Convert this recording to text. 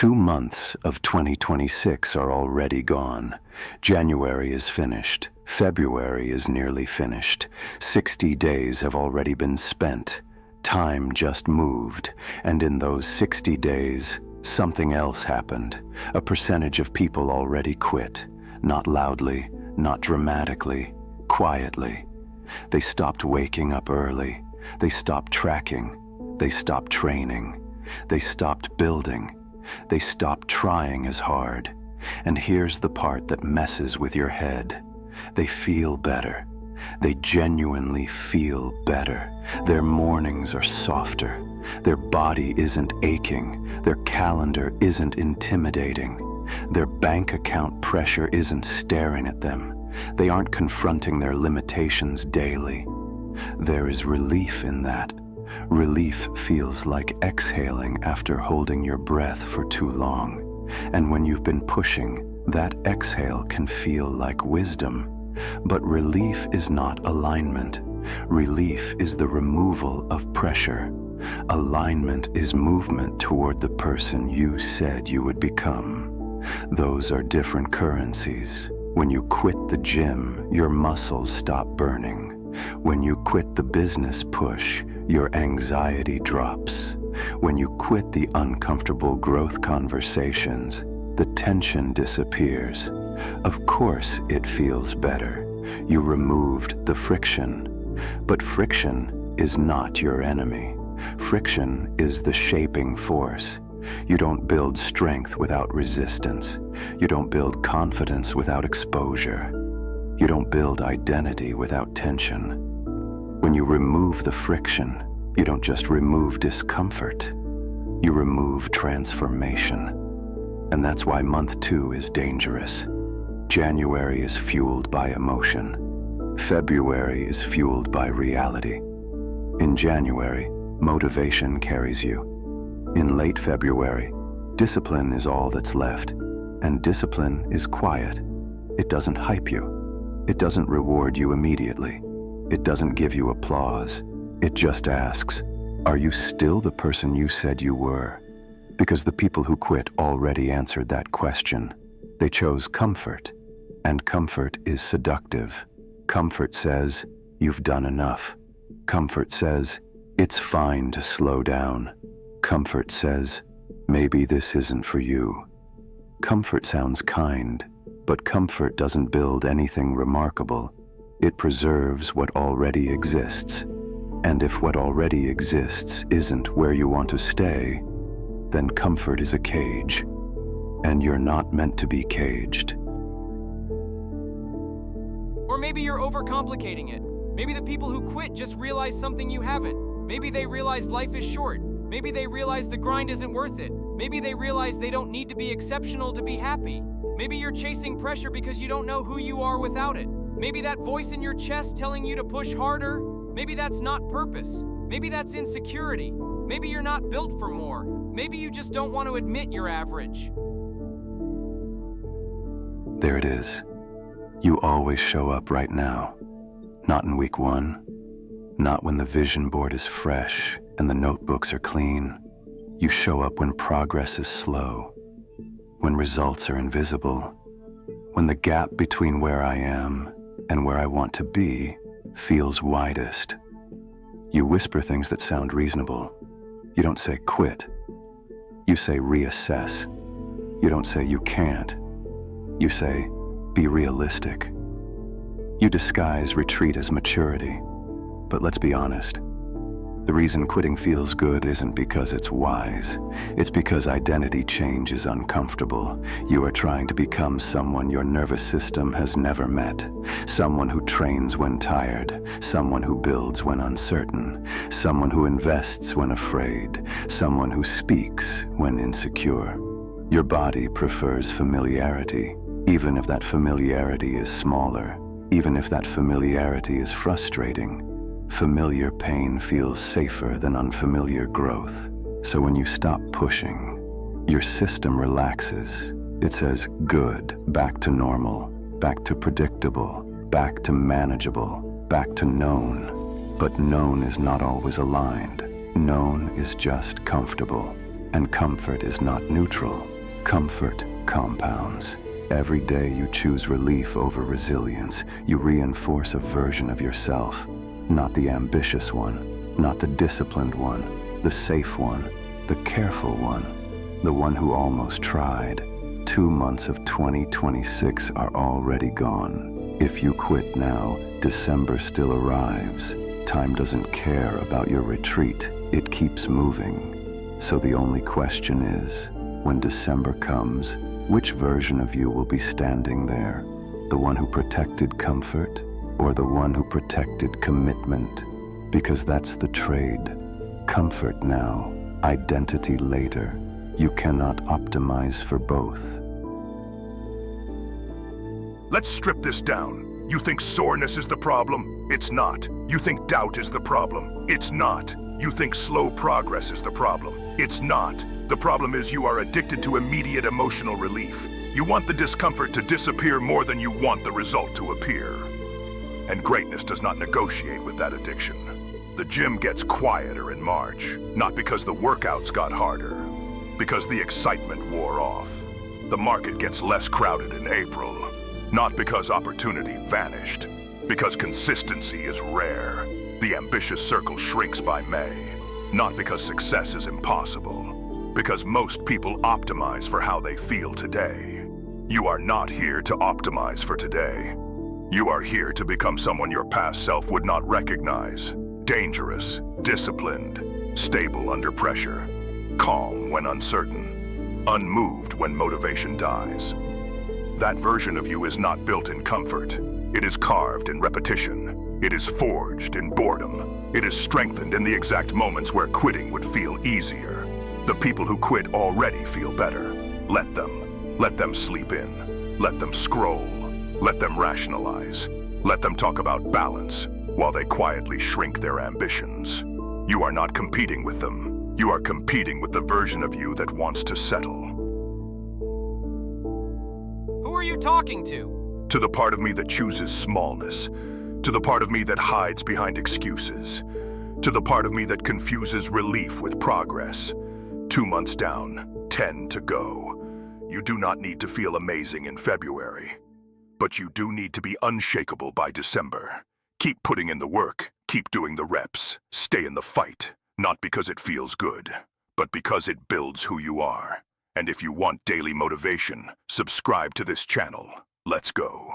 2 months of 2026 are already gone. January is finished. February is nearly finished. 60 days have already been spent. Time just moved, and in those 60 days, something else happened. A percentage of people already quit. Not loudly, not dramatically, quietly. They stopped waking up early. They stopped tracking. They stopped training. They stopped building. They stopped trying as hard. And here's the part that messes with your head. They feel better. They genuinely feel better. Their mornings are softer. Their body isn't aching. Their calendar isn't intimidating. Their bank account pressure isn't staring at them. They aren't confronting their limitations daily. There is relief in that. Relief feels like exhaling after holding your breath for too long. And when you've been pushing, that exhale can feel like wisdom. But relief is not alignment. Relief is the removal of pressure. Alignment is movement toward the person you said you would become. Those are different currencies. When you quit the gym, your muscles stop burning. When you quit the business push, your anxiety drops. When you quit the uncomfortable growth conversations, the tension disappears. Of course it feels better. You removed the friction. But friction is not your enemy. Friction is the shaping force. You don't build strength without resistance. You don't build confidence without exposure. You don't build identity without tension. When you remove the friction, you don't just remove discomfort. You remove transformation. And that's why month 2 is dangerous. January is fueled by emotion. February is fueled by reality. In January, motivation carries you. In late February, discipline is all that's left. And discipline is quiet. It doesn't hype you. It doesn't reward you immediately. It doesn't give you applause. It just asks, are you still the person you said you were? Because the people who quit already answered that question. They chose comfort. And comfort is seductive. Comfort says, you've done enough. Comfort says, it's fine to slow down. Comfort says, maybe this isn't for you. Comfort sounds kind, but comfort doesn't build anything remarkable. It preserves what already exists. And if what already exists isn't where you want to stay, then comfort is a cage. And you're not meant to be caged. Or maybe you're overcomplicating it. Maybe the people who quit just realize something you haven't. Maybe they realize life is short. Maybe they realize the grind isn't worth it. Maybe they realize they don't need to be exceptional to be happy. Maybe you're chasing pressure because you don't know who you are without it. Maybe that voice in your chest telling you to push harder, maybe that's not purpose. Maybe that's insecurity. Maybe you're not built for more. Maybe you just don't want to admit you're average. There it is. You always show up right now. Not in week 1. Not when the vision board is fresh and the notebooks are clean. You show up when progress is slow, when results are invisible, when the gap between where I am and where I want to be feels widest. You whisper things that sound reasonable. You don't say quit. You say reassess. You don't say you can't. You say be realistic. You disguise retreat as maturity. But let's be honest. The reason quitting feels good isn't because it's wise. It's because identity change is uncomfortable. You are trying to become someone your nervous system has never met. Someone who trains when tired. Someone who builds when uncertain. Someone who invests when afraid. Someone who speaks when insecure. Your body prefers familiarity, even if that familiarity is smaller. Even if that familiarity is frustrating. Familiar pain feels safer than unfamiliar growth. So when you stop pushing, your system relaxes. It says, good, back to normal, back to predictable, back to manageable, back to known. But known is not always aligned. Known is just comfortable, and comfort is not neutral. Comfort compounds. Every day you choose relief over resilience. You reinforce a version of yourself. Not the ambitious one, not the disciplined one, the safe one, the careful one, the one who almost tried. 2 months of 2026 are already gone. If you quit now, December still arrives. Time doesn't care about your retreat. It keeps moving. So the only question is, when December comes, which version of you will be standing there? The one who protected comfort, or the one who protected commitment? Because that's the trade. Comfort now, identity later. You cannot optimize for both. Let's strip this down. You think soreness is the problem? It's not. You think doubt is the problem? It's not. You think slow progress is the problem? It's not. The problem is you are addicted to immediate emotional relief. You want the discomfort to disappear more than you want the result to appear. And greatness does not negotiate with that addiction. The gym gets quieter in March, not because the workouts got harder, because the excitement wore off. The market gets less crowded in April, not because opportunity vanished, because consistency is rare. The ambitious circle shrinks by May, not because success is impossible, because most people optimize for how they feel today. You are not here to optimize for today. You are here to become someone your past self would not recognize. Dangerous, disciplined, stable under pressure, calm when uncertain, unmoved when motivation dies. That version of you is not built in comfort. It is carved in repetition. It is forged in boredom. It is strengthened in the exact moments where quitting would feel easier. The people who quit already feel better. Let them. Let them sleep in. Let them scroll. Let them rationalize. Let them talk about balance while they quietly shrink their ambitions. You are not competing with them. You are competing with the version of you that wants to settle. Who are you talking to? To the part of me that chooses smallness. To the part of me that hides behind excuses. To the part of me that confuses relief with progress. 2 months down, 10 to go. You do not need to feel amazing in February, but you do need to be unshakable by December. Keep putting in the work, keep doing the reps, stay in the fight, not because it feels good, but because it builds who you are. And if you want daily motivation, subscribe to this channel. Let's go.